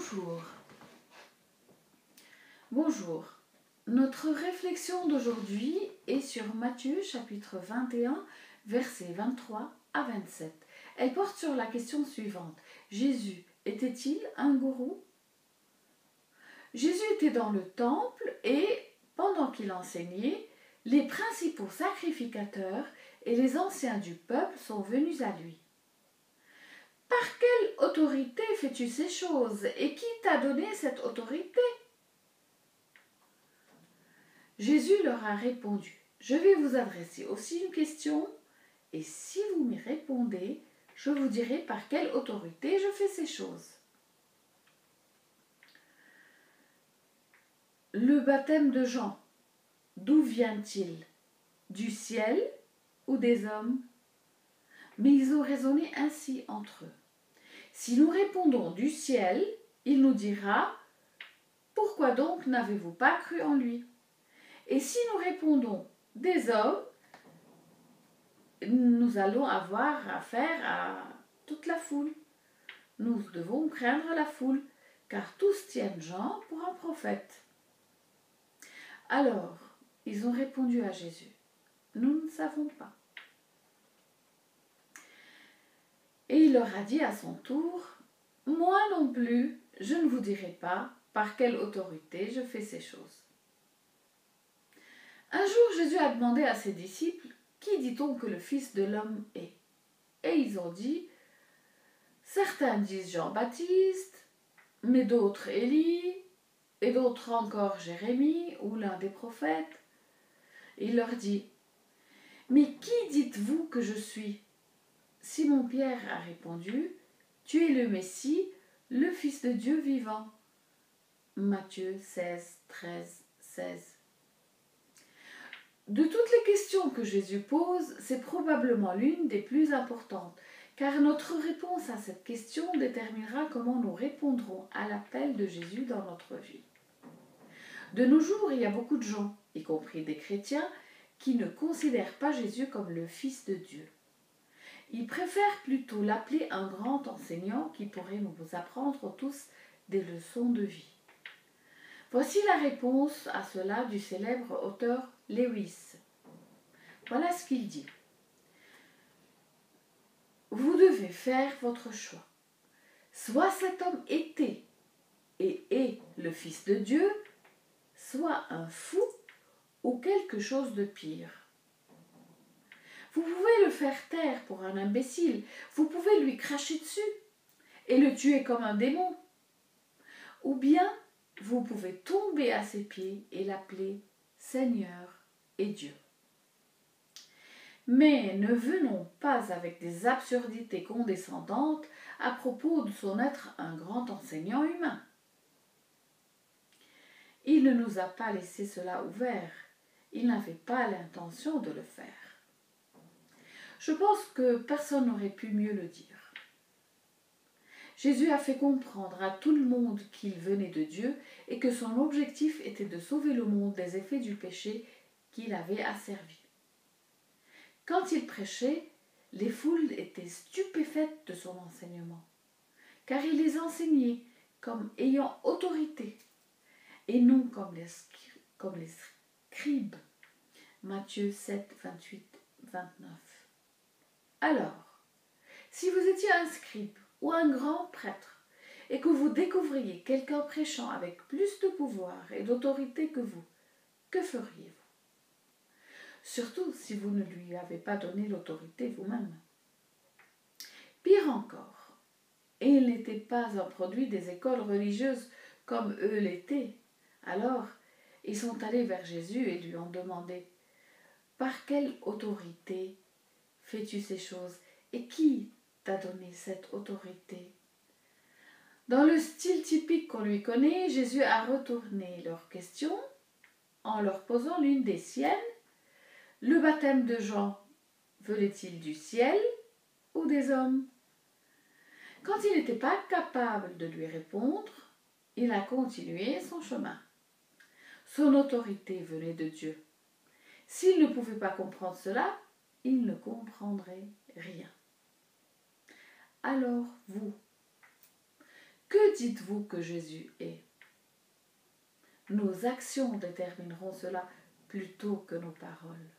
Bonjour. Bonjour. Notre réflexion d'aujourd'hui est sur Matthieu chapitre 21, versets 23 à 27. Elle porte sur la question suivante. Jésus était-il un gourou? Jésus était dans le temple et, pendant qu'il enseignait, les principaux sacrificateurs et les anciens du peuple sont venus à lui. Par quelle autorité fais-tu ces choses et qui t'a donné cette autorité? Jésus leur a répondu, je vais vous adresser aussi une question et si vous m'y répondez, je vous dirai par quelle autorité je fais ces choses. Le baptême de Jean, d'où vient-il? Du ciel ou des hommes? Mais ils ont raisonné ainsi entre eux. Si nous répondons du ciel, il nous dira « Pourquoi donc n'avez-vous pas cru en lui ?» Et si nous répondons des hommes, nous allons avoir affaire à toute la foule. Nous devons craindre la foule, car tous tiennent Jean pour un prophète. Alors, ils ont répondu à Jésus, nous ne savons pas. Et il leur a dit à son tour, moi non plus, je ne vous dirai pas par quelle autorité je fais ces choses. Un jour, Jésus a demandé à ses disciples, qui dit-on que le Fils de l'homme est? Et ils ont dit, certains disent Jean-Baptiste, mais d'autres Élie, et d'autres encore Jérémie ou l'un des prophètes. Il leur dit, mais qui dites-vous que je suis? Simon-Pierre a répondu, tu es le Messie, le Fils de Dieu vivant. Matthieu 16, 13, 16. De toutes les questions que Jésus pose, c'est probablement l'une des plus importantes, car notre réponse à cette question déterminera comment nous répondrons à l'appel de Jésus dans notre vie. De nos jours, il y a beaucoup de gens, y compris des chrétiens, qui ne considèrent pas Jésus comme le Fils de Dieu. Ils préfèrent plutôt l'appeler un grand enseignant qui pourrait nous apprendre tous des leçons de vie. Voici la réponse à cela du célèbre auteur Lewis. Voilà ce qu'il dit. Vous devez faire votre choix. Soit cet homme était et est le Fils de Dieu, soit un fou ou quelque chose de pire. Vous pouvez le faire taire pour un imbécile, vous pouvez lui cracher dessus et le tuer comme un démon. Ou bien, vous pouvez tomber à ses pieds et l'appeler Seigneur et Dieu. Mais ne venons pas avec des absurdités condescendantes à propos de son être un grand enseignant humain. Il ne nous a pas laissé cela ouvert. Il n'avait pas l'intention de le faire. Je pense que personne n'aurait pu mieux le dire. Jésus a fait comprendre à tout le monde qu'il venait de Dieu et que son objectif était de sauver le monde des effets du péché qu'il avait asservi. Quand il prêchait, les foules étaient stupéfaites de son enseignement, car il les enseignait comme ayant autorité et non comme les scribes. Matthieu 7, 28, 29. Alors, si vous étiez un scribe ou un grand prêtre et que vous découvriez quelqu'un prêchant avec plus de pouvoir et d'autorité que vous, que feriez-vous? Surtout si vous ne lui avez pas donné l'autorité vous-même. Pire encore, et il n'était pas un produit des écoles religieuses comme eux l'étaient. Alors, ils sont allés vers Jésus et lui ont demandé « Par quelle autorité fais-tu ces choses et qui t'a donné cette autorité ?» Dans le style typique qu'on lui connaît, Jésus a retourné leurs questions en leur posant l'une des siennes. Le baptême de Jean venait-il du ciel ou des hommes? Quand il n'était pas capable de lui répondre, il a continué son chemin. Son autorité venait de Dieu. S'il ne pouvait pas comprendre cela, il ne comprendrait rien. Alors vous, Que dites-vous que Jésus est? Nos actions détermineront cela plutôt que nos paroles.